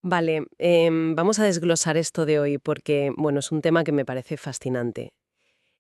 Vale, vamos a desglosar esto de hoy porque, bueno, es un tema que me parece fascinante.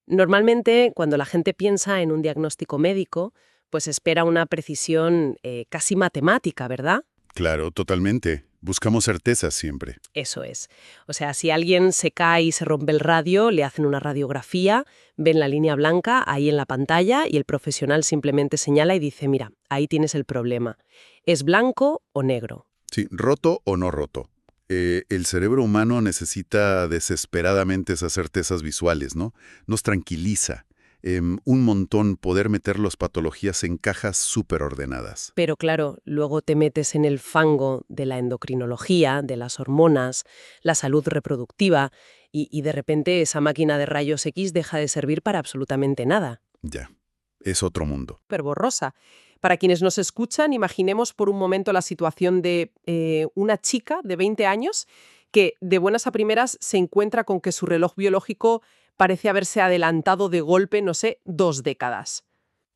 Normalmente, cuando la gente piensa en un diagnóstico médico, pues espera una precisión casi matemática, ¿verdad? Claro, totalmente. Buscamos certezas siempre. Eso es. O sea, si alguien se cae y se rompe el radio, le hacen una radiografía, ven la línea blanca ahí en la pantalla y el profesional simplemente señala y dice, mira, ahí tienes el problema. ¿Es blanco o negro? Sí, roto o no roto. El cerebro humano necesita desesperadamente esas certezas visuales, ¿no? Nos tranquiliza. Un montón poder meter las patologías en cajas súper ordenadas. Pero claro, luego te metes en el fango de la endocrinología, de las hormonas, la salud reproductiva, y de repente esa máquina de rayos X deja de servir para absolutamente nada. Ya, es otro mundo. Súper borrosa. Para quienes nos escuchan, imaginemos por un momento la situación de una chica de 20 años que de buenas a primeras se encuentra con que su reloj biológico parece haberse adelantado de golpe, no sé, 2 décadas.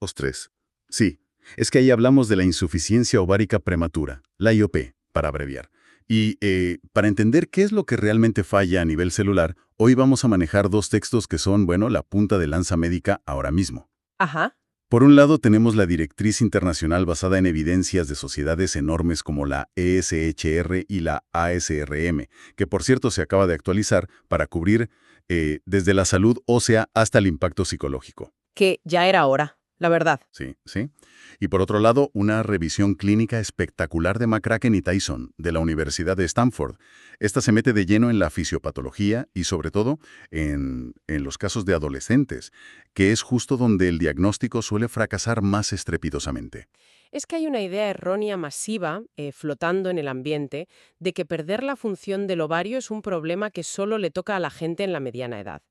Los 3. Sí, es que ahí hablamos de la insuficiencia ovárica prematura, la IOP, para abreviar. Y para entender qué es lo que realmente falla a nivel celular, hoy vamos a manejar dos textos que son, bueno, la punta de lanza médica ahora mismo. Ajá. Por un lado tenemos la directriz internacional basada en evidencias de sociedades enormes como la ESHR y la ASRM, que por cierto se acaba de actualizar para cubrir desde la salud ósea hasta el impacto psicológico. Que ya era hora, la verdad. Sí, sí. Y por otro lado, una revisión clínica espectacular de McCracken y Tyson, de la Universidad de Stanford. Esta se mete de lleno en la fisiopatología y, sobre todo, en los casos de adolescentes, que es justo donde el diagnóstico suele fracasar más estrepitosamente. Es que hay una idea errónea masiva flotando en el ambiente de que perder la función del ovario es un problema que solo le toca a la gente en la mediana edad.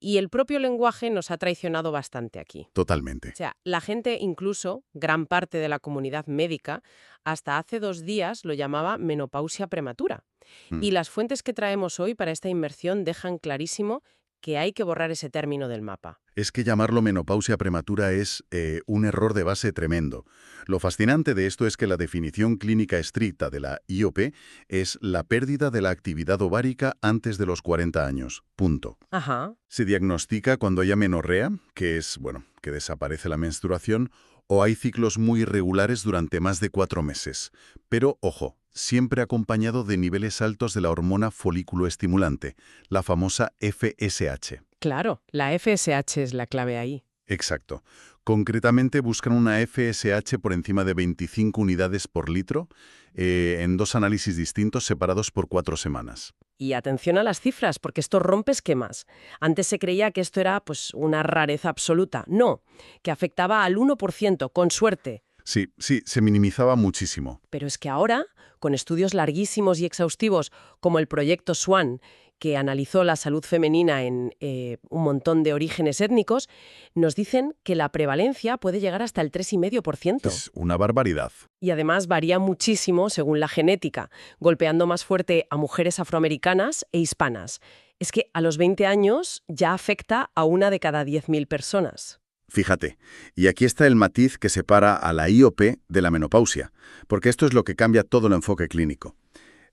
Y el propio lenguaje nos ha traicionado bastante aquí. O Totalmente. sea, la gente, incluso gran parte de la comunidad médica, hasta hace 2 días lo llamaba menopausia prematura. Mm. Y las fuentes que traemos hoy para esta inmersión dejan clarísimo que hay que borrar ese término del mapa. Es que llamarlo menopausia prematura es un error de base tremendo. Lo fascinante de esto es que la definición clínica estricta de la IOP es la pérdida de la actividad ovárica antes de los 40 años. Punto. Ajá. Se diagnostica cuando hay amenorrea, que es, bueno, que desaparece la menstruación, o hay ciclos muy irregulares durante más de 4 meses. Pero, ojo, siempre acompañado de niveles altos de la hormona folículo estimulante, la famosa FSH. Claro, la FSH es la clave ahí. Exacto. Concretamente buscan una FSH por encima de 25 unidades por litro en dos análisis distintos separados por 4 semanas. Y atención a las cifras, porque esto rompe esquemas. Antes se creía que esto era pues una rareza absoluta. No, que afectaba al 1%, con suerte. Sí, sí, se minimizaba muchísimo. Pero es que ahora, con estudios larguísimos y exhaustivos como el proyecto SWAN, que analizó la salud femenina en un montón de orígenes étnicos, nos dicen que la prevalencia puede llegar hasta el 3,5%. Es una barbaridad. Y además varía muchísimo según la genética, golpeando más fuerte a mujeres afroamericanas e hispanas. Es que a los 20 años ya afecta a 1 de cada 10.000 personas. Fíjate, y aquí está el matiz que separa a la IOP de la menopausia, porque esto es lo que cambia todo el enfoque clínico.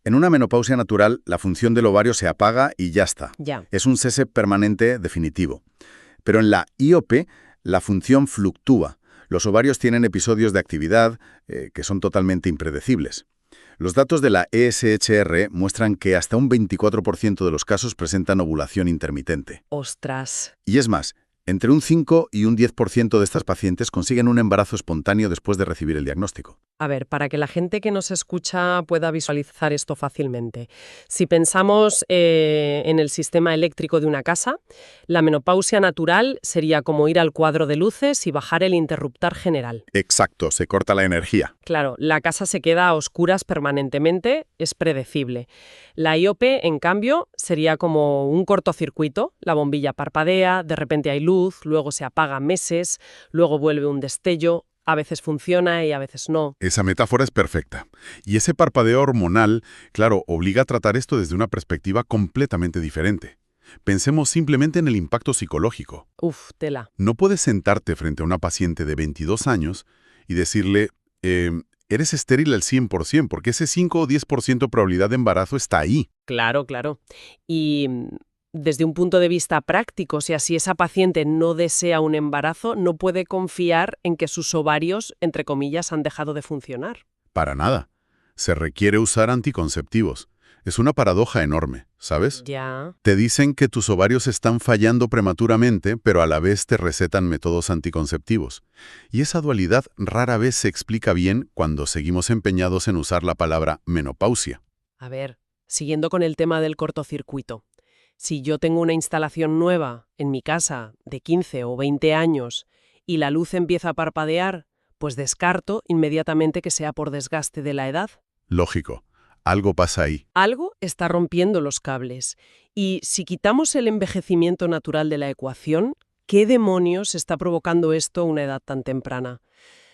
En una menopausia natural, la función del ovario se apaga y ya está. Ya. Es un cese permanente definitivo. Pero en la IOP, la función fluctúa. Los ovarios tienen episodios de actividad que son totalmente impredecibles. Los datos de la ESHR muestran que hasta un 24% de los casos presentan ovulación intermitente. Ostras. Y es más, entre un 5 y un 10% de estas pacientes consiguen un embarazo espontáneo después de recibir el diagnóstico. A ver, para que la gente que nos escucha pueda visualizar esto fácilmente. Si pensamos en el sistema eléctrico de una casa, la menopausia natural sería como ir al cuadro de luces y bajar el interruptor general. Exacto, se corta la energía. Claro, la casa se queda a oscuras permanentemente, es predecible. La IOP, en cambio, sería como un cortocircuito. La bombilla parpadea, de repente hay luz, luego se apaga meses, luego vuelve un destello. A veces funciona y a veces no. Esa metáfora es perfecta. Y ese parpadeo hormonal, claro, obliga a tratar esto desde una perspectiva completamente diferente. Pensemos simplemente en el impacto psicológico. Uf, tela. No puedes sentarte frente a una paciente de 22 años y decirle, eres estéril al 100%, porque ese 5 o 10% de probabilidad de embarazo está ahí. Claro, claro. Y desde un punto de vista práctico, o sea, si esa paciente no desea un embarazo, no puede confiar en que sus ovarios, entre comillas, han dejado de funcionar. Para nada. Se requiere usar anticonceptivos. Es una paradoja enorme, ¿sabes? Ya. Te dicen que tus ovarios están fallando prematuramente, pero a la vez te recetan métodos anticonceptivos. Y esa dualidad rara vez se explica bien cuando seguimos empeñados en usar la palabra menopausia. A ver, siguiendo con el tema del cortocircuito. Si yo tengo una instalación nueva en mi casa de 15 o 20 años y la luz empieza a parpadear, pues descarto inmediatamente que sea por desgaste de la edad. Lógico. Algo pasa ahí. Algo está rompiendo los cables. Y si quitamos el envejecimiento natural de la ecuación, ¿qué demonios está provocando esto a una edad tan temprana?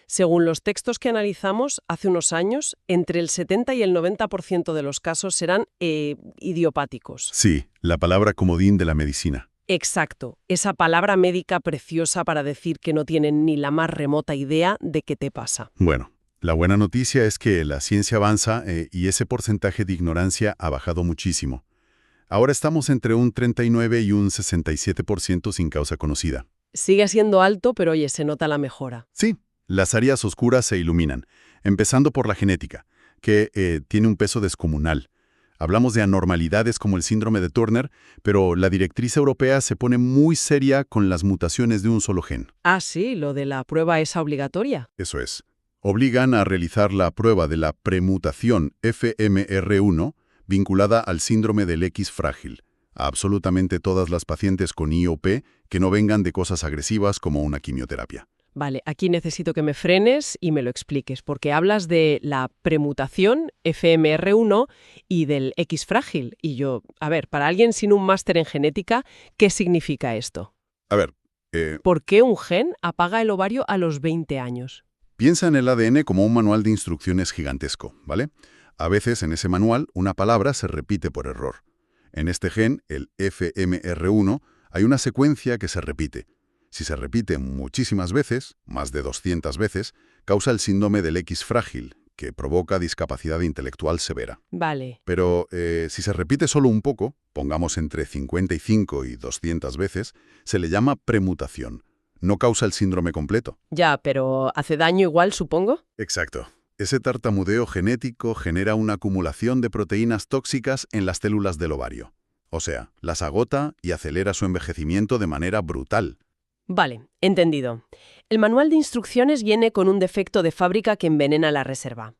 Según los textos que analizamos hace unos años, entre el 70 y el 90% de los casos serán idiopáticos. Sí, la palabra comodín de la medicina. Exacto, esa palabra médica preciosa para decir que no tienen ni la más remota idea de qué te pasa. Bueno, la buena noticia es que la ciencia avanza y ese porcentaje de ignorancia ha bajado muchísimo. Ahora estamos entre un 39 y un 67% sin causa conocida. Sigue siendo alto, pero oye, se nota la mejora. Sí, las áreas oscuras se iluminan, empezando por la genética, que tiene un peso descomunal. Hablamos de anormalidades como el síndrome de Turner, pero la directriz europea se pone muy seria con las mutaciones de un solo gen. Ah, sí, lo de la prueba esa obligatoria. Eso es. Obligan a realizar la prueba de la premutación FMR1 vinculada al síndrome del X frágil, a absolutamente todas las pacientes con IOP que no vengan de cosas agresivas como una quimioterapia. Vale, aquí necesito que me frenes y me lo expliques, porque hablas de la premutación FMR1 y del X frágil. Y yo, a ver, para alguien sin un máster en genética, ¿qué significa esto? A ver, ¿Por qué un gen apaga el ovario a los 20 años? piensa en el ADN como un manual de instrucciones gigantesco, ¿vale? A veces en ese manual una palabra se repite por error. En este gen, el FMR1, hay una secuencia que se repite. Si se repite muchísimas veces, más de 200 veces, causa el síndrome del X frágil, que provoca discapacidad intelectual severa. Vale, Pero si se repite solo un poco, pongamos entre 55 y 200 veces, se le llama premutación. No causa el síndrome completo. ya, pero ¿hace daño igual, supongo? Exacto. Ese tartamudeo genético genera una acumulación de proteínas tóxicas en las células del ovario. O sea, las agota y acelera su envejecimiento de manera brutal. Vale, entendido. El manual de instrucciones viene con un defecto de fábrica que envenena la reserva.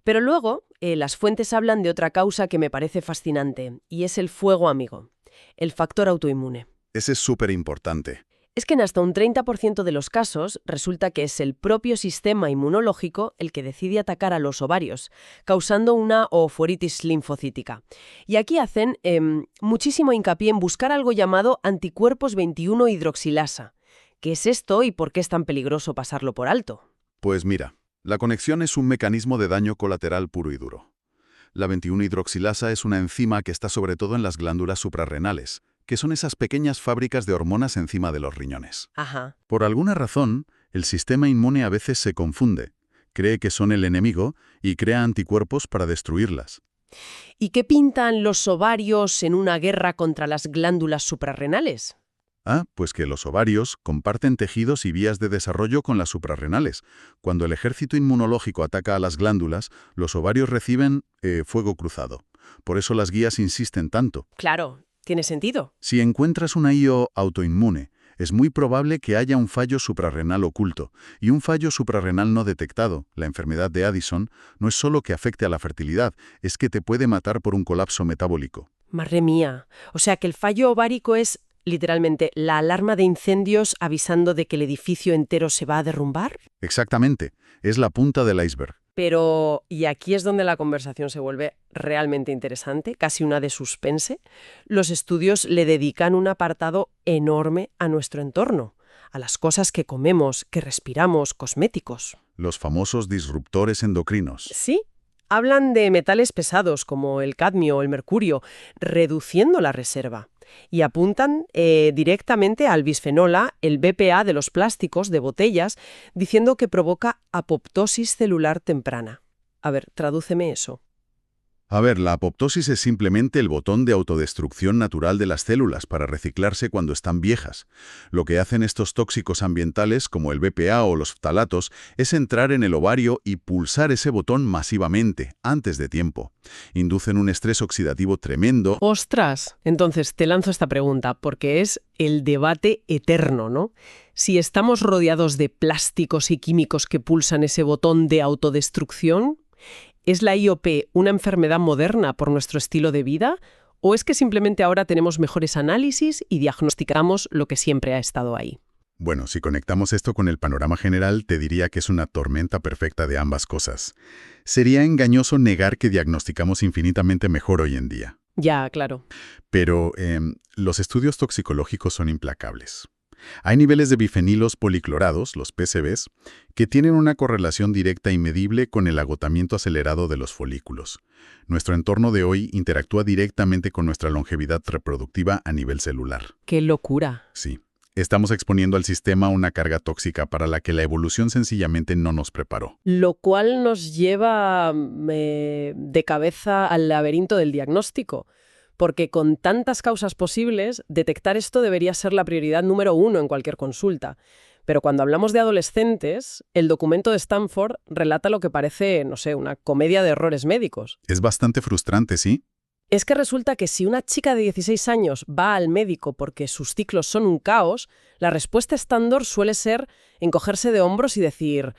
Pero luego, las fuentes hablan de otra causa que me parece fascinante, y es el fuego amigo, el factor autoinmune. Ese es súper importante. Es que en hasta un 30% de los casos resulta que es el propio sistema inmunológico el que decide atacar a los ovarios, causando una ooforitis linfocítica. Y aquí hacen muchísimo hincapié en buscar algo llamado anticuerpos 21 hidroxilasa. ¿Qué es esto y por qué es tan peligroso pasarlo por alto? Pues mira, la conexión es un mecanismo de daño colateral puro y duro. La 21-hidroxilasa es una enzima que está sobre todo en las glándulas suprarrenales, que son esas pequeñas fábricas de hormonas encima de los riñones. Ajá. Por alguna razón, el sistema inmune a veces se confunde, cree que son el enemigo y crea anticuerpos para destruirlas. ¿Y qué pintan los ovarios en una guerra contra las glándulas suprarrenales? Pues que los ovarios comparten tejidos y vías de desarrollo con las suprarrenales. Cuando el ejército inmunológico ataca a las glándulas, los ovarios reciben fuego cruzado. Por eso las guías insisten tanto. Claro, tiene sentido. Si encuentras una IO autoinmune, es muy probable que haya un fallo suprarrenal oculto. Y un fallo suprarrenal no detectado, la enfermedad de Addison, no es solo que afecte a la fertilidad, es que te puede matar por un colapso metabólico. Madre mía. O sea que el fallo ovárico es literalmente la alarma de incendios avisando de que el edificio entero se va a derrumbar. Exactamente, es la punta del iceberg. Pero, y aquí es donde la conversación se vuelve realmente interesante, casi una de suspense, los estudios le dedican un apartado enorme a nuestro entorno, a las cosas que comemos, que respiramos, cosméticos. Los famosos disruptores endocrinos. Sí, hablan de metales pesados como el cadmio o el mercurio, reduciendo la reserva. Y apuntan directamente al bisfenol A, el BPA de los plásticos, de botellas, diciendo que provoca apoptosis celular temprana. A ver, tradúceme eso. A ver, la apoptosis es simplemente el botón de autodestrucción natural de las células para reciclarse cuando están viejas. Lo que hacen estos tóxicos ambientales, como el BPA o los ftalatos, es entrar en el ovario y pulsar ese botón masivamente, antes de tiempo. Inducen un estrés oxidativo tremendo. ¡Ostras! Entonces te lanzo esta pregunta, porque es el debate eterno, ¿no? Si estamos rodeados de plásticos y químicos que pulsan ese botón de autodestrucción, ¿es la IOP una enfermedad moderna por nuestro estilo de vida? ¿O es que simplemente ahora tenemos mejores análisis y diagnosticamos lo que siempre ha estado ahí? Bueno, si conectamos esto con el panorama general, te diría que es una tormenta perfecta de ambas cosas. Sería engañoso negar que diagnosticamos infinitamente mejor hoy en día. Ya, claro. Pero los estudios toxicológicos son implacables. Hay niveles de bifenilos policlorados, los PCBs, que tienen una correlación directa y medible con el agotamiento acelerado de los folículos. Nuestro entorno de hoy interactúa directamente con nuestra longevidad reproductiva a nivel celular. ¡Qué locura! Sí, estamos exponiendo al sistema una carga tóxica para la que la evolución sencillamente no nos preparó. Lo cual nos lleva de cabeza al laberinto del diagnóstico. Porque con tantas causas posibles, detectar esto debería ser la prioridad número 1 en cualquier consulta. Pero cuando hablamos de adolescentes, el documento de Stanford relata lo que parece, no sé, una comedia de errores médicos. Es bastante frustrante, ¿sí? Es que resulta que si una chica de 16 años va al médico porque sus ciclos son un caos, la respuesta estándar suele ser encogerse de hombros y decir,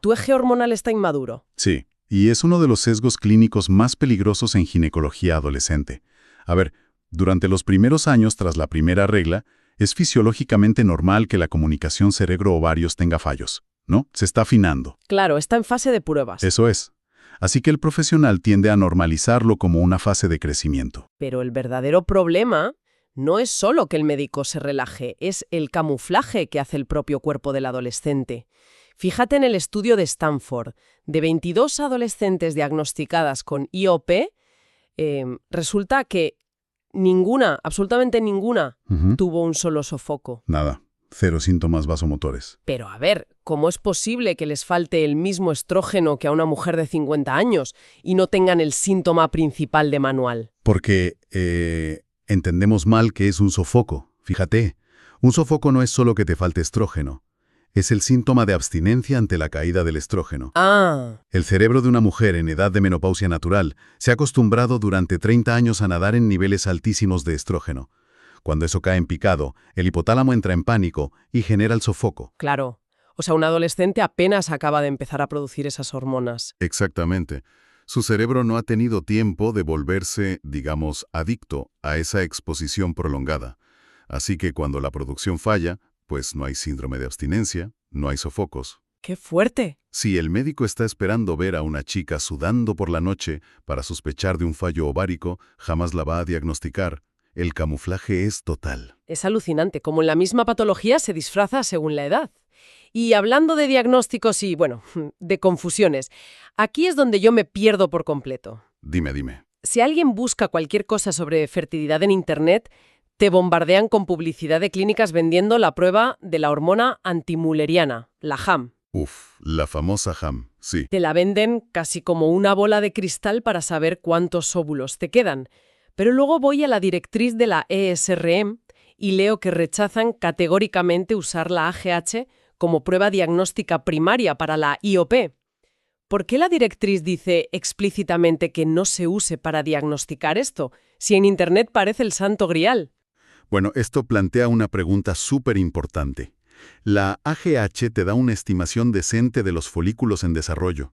tu eje hormonal está inmaduro. Sí, y es uno de los sesgos clínicos más peligrosos en ginecología adolescente. A ver, durante los primeros años tras la primera regla, es fisiológicamente normal que la comunicación cerebro-ovarios tenga fallos, ¿no? Se está afinando. Claro, está en fase de pruebas. Eso es. Así que el profesional tiende a normalizarlo como una fase de crecimiento. Pero el verdadero problema no es solo que el médico se relaje, es el camuflaje que hace el propio cuerpo del adolescente. Fíjate en el estudio de Stanford. De 22 adolescentes diagnosticadas con IOP, resulta que ninguna, absolutamente ninguna, tuvo un solo sofoco. Nada. 0 síntomas vasomotores. Pero a ver, ¿cómo es posible que les falte el mismo estrógeno que a una mujer de 50 años y no tengan el síntoma principal de manual? Porque entendemos mal que es un sofoco. Fíjate, un sofoco no es solo que te falte estrógeno. Es el síntoma de abstinencia ante la caída del estrógeno. El cerebro de una mujer en edad de menopausia natural se ha acostumbrado durante 30 años a nadar en niveles altísimos de estrógeno. Cuando eso cae en picado, el hipotálamo entra en pánico y genera el sofoco. Claro. O sea, un adolescente apenas acaba de empezar a producir esas hormonas. Exactamente. Su cerebro no ha tenido tiempo de volverse, digamos, adicto a esa exposición prolongada. Así que cuando la producción falla, pues no hay síndrome de abstinencia, no hay sofocos. ¡Qué fuerte! Si el médico está esperando ver a una chica sudando por la noche para sospechar de un fallo ovárico, jamás la va a diagnosticar. El camuflaje es total. Es alucinante, como en la misma patología se disfraza según la edad. Y hablando de diagnósticos y, de confusiones, aquí es donde yo me pierdo por completo. Dime. Si alguien busca cualquier cosa sobre fertilidad en Internet, te bombardean con publicidad de clínicas vendiendo la prueba de la hormona antimülleriana, la HAM. La famosa HAM, sí. Te la venden casi como una bola de cristal para saber cuántos óvulos te quedan. Pero luego voy a la directriz de la ESRM y leo que rechazan categóricamente usar la AGH como prueba diagnóstica primaria para la IOP. ¿Por qué la directriz dice explícitamente que no se use para diagnosticar esto, si en Internet parece el santo grial? Bueno, esto plantea una pregunta súper importante. La AGH te da una estimación decente de los folículos en desarrollo,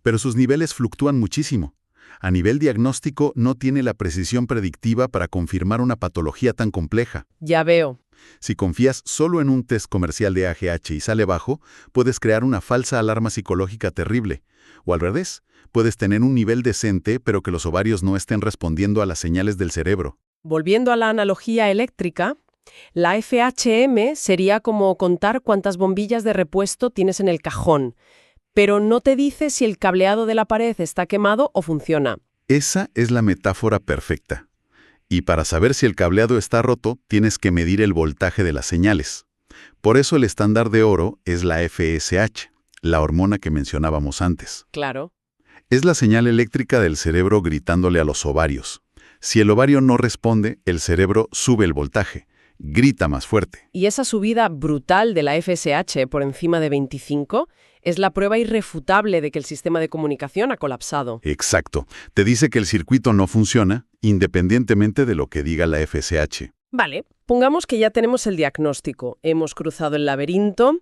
pero sus niveles fluctúan muchísimo. A nivel diagnóstico no tiene la precisión predictiva para confirmar una patología tan compleja. Ya veo. Si confías solo en un test comercial de AGH y sale bajo, puedes crear una falsa alarma psicológica terrible. O al revés, puedes tener un nivel decente pero que los ovarios no estén respondiendo a las señales del cerebro. Volviendo a la analogía eléctrica, la FHM sería como contar cuántas bombillas de repuesto tienes en el cajón, pero no te dice si el cableado de la pared está quemado o funciona. Esa es la metáfora perfecta. Y para saber si el cableado está roto, tienes que medir el voltaje de las señales. Por eso el estándar de oro es la FSH, la hormona que mencionábamos antes. Claro. Es la señal eléctrica del cerebro gritándole a los ovarios. Si el ovario no responde, el cerebro sube el voltaje, grita más fuerte. Y esa subida brutal de la FSH por encima de 25 es la prueba irrefutable de que el sistema de comunicación ha colapsado. Exacto. Te dice que el circuito no funciona, independientemente de lo que diga la FSH. Vale, pongamos que ya tenemos el diagnóstico, hemos cruzado el laberinto.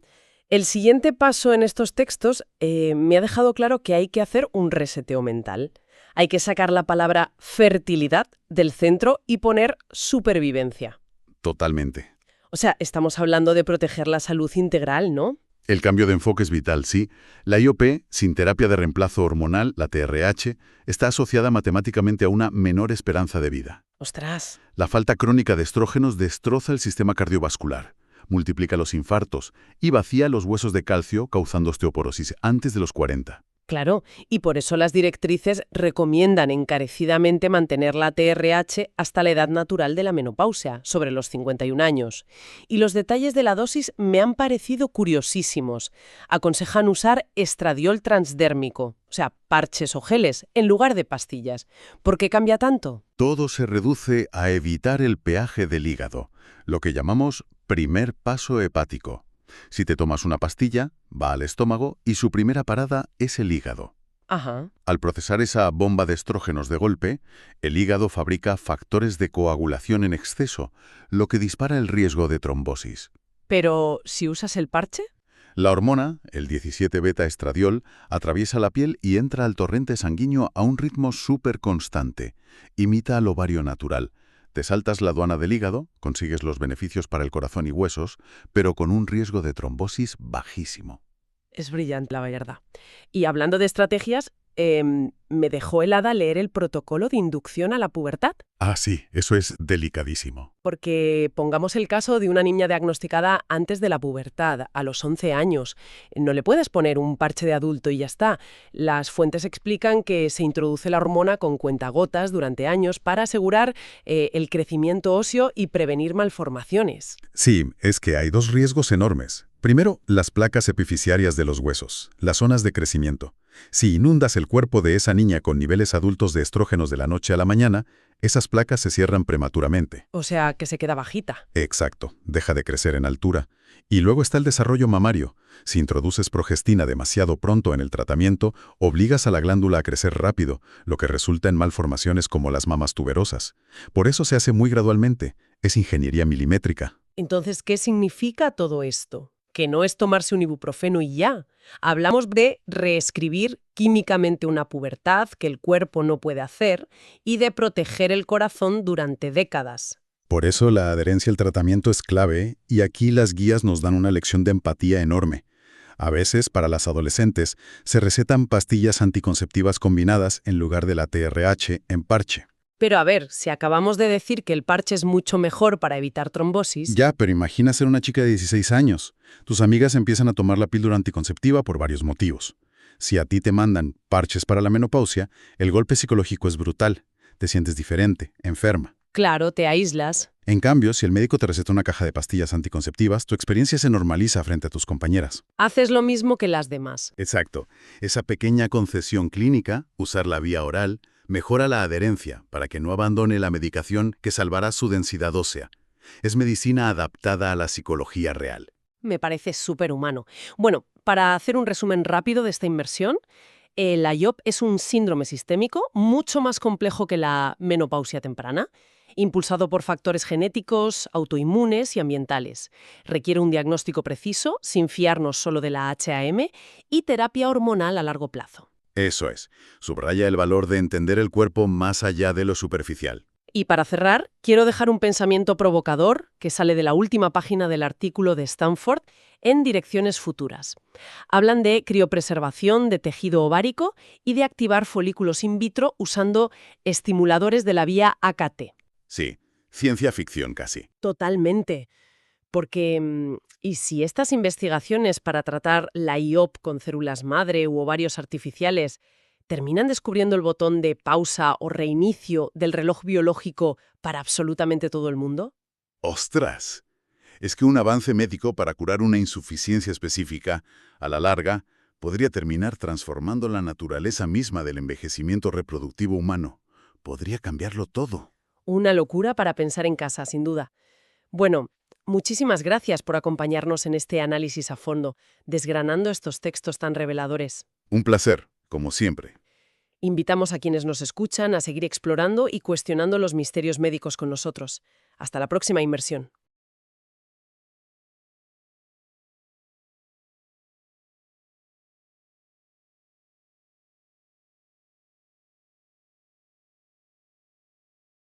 El siguiente paso en estos textos me ha dejado claro que hay que hacer un reseteo mental. Hay que sacar la palabra fertilidad del centro y poner supervivencia. Totalmente. O sea, estamos hablando de proteger la salud integral, ¿no? El cambio de enfoque es vital, sí. La IOP, sin terapia de reemplazo hormonal, la TRH, está asociada matemáticamente a una menor esperanza de vida. ¡Ostras! La falta crónica de estrógenos destroza el sistema cardiovascular, multiplica los infartos y vacía los huesos de calcio, causando osteoporosis antes de los 40. Claro, y por eso las directrices recomiendan encarecidamente mantener la TRH hasta la edad natural de la menopausia, sobre los 51 años. Y los detalles de la dosis me han parecido curiosísimos. Aconsejan usar estradiol transdérmico, o sea, parches o geles, en lugar de pastillas. ¿Por qué cambia tanto? Todo se reduce a evitar el peaje del hígado, lo que llamamos primer paso hepático. Si te tomas una pastilla, va al estómago y su primera parada es el hígado. Ajá. Al procesar esa bomba de estrógenos de golpe, el hígado fabrica factores de coagulación en exceso, lo que dispara el riesgo de trombosis. Pero, ¿si usas el parche? La hormona, el 17-beta-estradiol, atraviesa la piel y entra al torrente sanguíneo a un ritmo súper constante. Imita al ovario natural. Te saltas la aduana del hígado, consigues los beneficios para el corazón y huesos, pero con un riesgo de trombosis bajísimo. Es brillante, la verdad. Y hablando de estrategias, me dejó helada leer el protocolo de inducción a la pubertad. Ah, sí, eso es delicadísimo. Porque pongamos el caso de una niña diagnosticada antes de la pubertad, a los 11 años. No le puedes poner un parche de adulto y ya está. Las fuentes explican que se introduce la hormona con cuentagotas durante años para asegurar el crecimiento óseo y prevenir malformaciones. Sí, es que hay dos riesgos enormes. Primero, las placas epifisiarias de los huesos, las zonas de crecimiento. Si inundas el cuerpo de esa niña con niveles adultos de estrógenos de la noche a la mañana, esas placas se cierran prematuramente. O sea, que se queda bajita. Exacto, deja de crecer en altura. Y luego está el desarrollo mamario. Si introduces progestina demasiado pronto en el tratamiento, obligas a la glándula a crecer rápido, lo que resulta en malformaciones como las mamas tuberosas. Por eso se hace muy gradualmente. Es ingeniería milimétrica. Entonces, ¿qué significa todo esto? Que no es tomarse un ibuprofeno y ya. Hablamos de reescribir químicamente una pubertad que el cuerpo no puede hacer y de proteger el corazón durante décadas. Por eso la adherencia al tratamiento es clave y aquí las guías nos dan una lección de empatía enorme. A veces, para las adolescentes, se recetan pastillas anticonceptivas combinadas en lugar de la TRH en parche. Pero a ver, si acabamos de decir que el parche es mucho mejor para evitar trombosis... Ya, pero imagina ser una chica de 16 años. Tus amigas empiezan a tomar la píldora anticonceptiva por varios motivos. Si a ti te mandan parches para la menopausia, el golpe psicológico es brutal. Te sientes diferente, enferma. Claro, te aíslas. En cambio, si el médico te receta una caja de pastillas anticonceptivas, tu experiencia se normaliza frente a tus compañeras. Haces lo mismo que las demás. Exacto. Esa pequeña concesión clínica, usar la vía oral, mejora la adherencia para que no abandone la medicación que salvará su densidad ósea. Es medicina adaptada a la psicología real. Me parece súper humano. Bueno, para hacer un resumen rápido de esta inmersión, la IOP es un síndrome sistémico mucho más complejo que la menopausia temprana, impulsado por factores genéticos, autoinmunes y ambientales. Requiere un diagnóstico preciso, sin fiarnos solo de la HAM, y terapia hormonal a largo plazo. Eso es. Subraya el valor de entender el cuerpo más allá de lo superficial. Y para cerrar, quiero dejar un pensamiento provocador que sale de la última página del artículo de Stanford en Direcciones Futuras. Hablan de criopreservación de tejido ovárico y de activar folículos in vitro usando estimuladores de la vía AKT. Sí, ciencia ficción casi. Totalmente. Porque, ¿y si estas investigaciones para tratar la IOP con células madre u ovarios artificiales ¿Terminan descubriendo el botón de pausa o reinicio del reloj biológico para absolutamente todo el mundo? ¡Ostras! Es que un avance médico para curar una insuficiencia específica, a la larga, podría terminar transformando la naturaleza misma del envejecimiento reproductivo humano. Podría cambiarlo todo. Una locura para pensar en casa, sin duda. Bueno, muchísimas gracias por acompañarnos en este análisis a fondo, desgranando estos textos tan reveladores. Un placer, como siempre. Invitamos a quienes nos escuchan a seguir explorando y cuestionando los misterios médicos con nosotros. Hasta la próxima inmersión.